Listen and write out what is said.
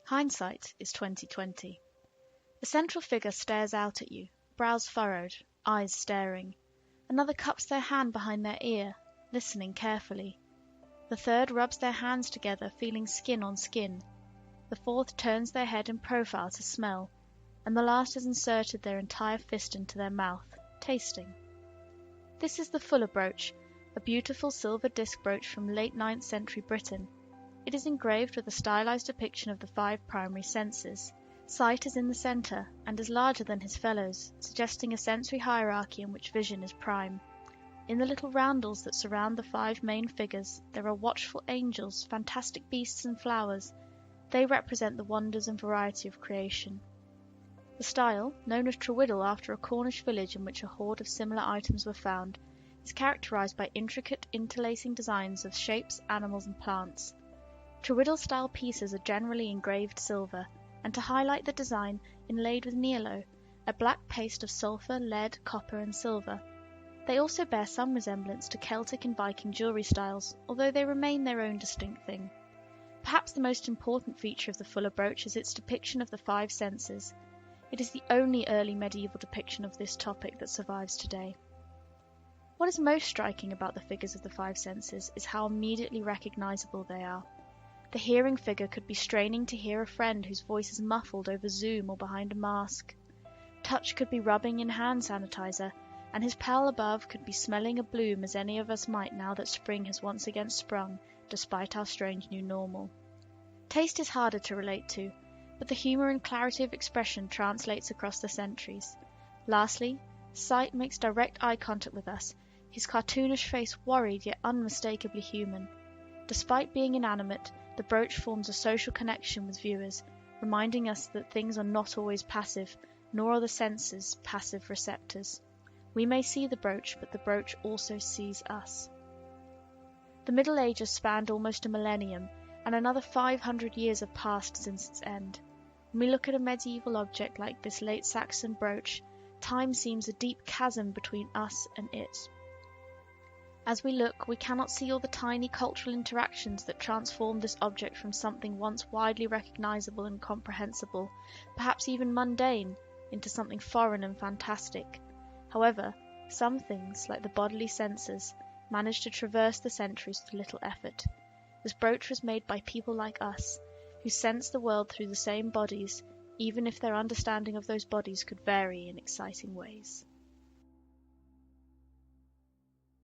Hindsight is 2020. A central figure stares out at you, brows furrowed, eyes staring. Another cups their hand behind their ear, listening carefully. The third rubs their hands together, feeling skin on skin. The fourth turns their head in profile to smell, and the last has inserted their entire fist into their mouth, tasting. This is the Fuller brooch, a beautiful silver disc brooch from late 9th century Britain. It is engraved with a stylized depiction of the 5 primary senses. Sight is in the center and is larger than his fellows, suggesting a sensory hierarchy in which vision is prime. In the little roundels that surround the 5 main figures, there are watchful angels, fantastic beasts and flowers. They represent the wonders and variety of creation. The style, known as Trewiddle after a Cornish village in which a hoard of similar items were found, is characterized by intricate interlacing designs of shapes, animals and plants. Trewiddle-style pieces are generally engraved silver, and to highlight the design, inlaid with niello, a black paste of sulphur, lead, copper and silver. They also bear some resemblance to Celtic and Viking jewellery styles, although they remain their own distinct thing. Perhaps the most important feature of the Fuller brooch is its depiction of the 5 senses. It is the only early medieval depiction of this topic that survives today. What is most striking about the figures of the 5 senses is how immediately recognisable they are. The hearing figure could be straining to hear a friend whose voice is muffled over Zoom or behind a mask. Touch could be rubbing in hand sanitizer, and his pal above could be smelling a bloom as any of us might now that spring has once again sprung, despite our strange new normal. Taste is harder to relate to, but the humour and clarity of expression translates across the centuries. Lastly, sight makes direct eye contact with us, his cartoonish face worried yet unmistakably human. Despite being inanimate, the brooch forms a social connection with viewers, reminding us that things are not always passive, nor are the senses passive receptors. We may see the brooch, but the brooch also sees us. The Middle Ages spanned almost a millennium, and another 500 years have passed since its end. When we look at a medieval object like this late Saxon brooch, time seems a deep chasm between us and it. As we look, we cannot see all the tiny cultural interactions that transformed this object from something once widely recognizable and comprehensible, perhaps even mundane, into something foreign and fantastic. However, some things, like the bodily senses, manage to traverse the centuries with little effort. This brooch was made by people like us, who sense the world through the same bodies, even if their understanding of those bodies could vary in exciting ways.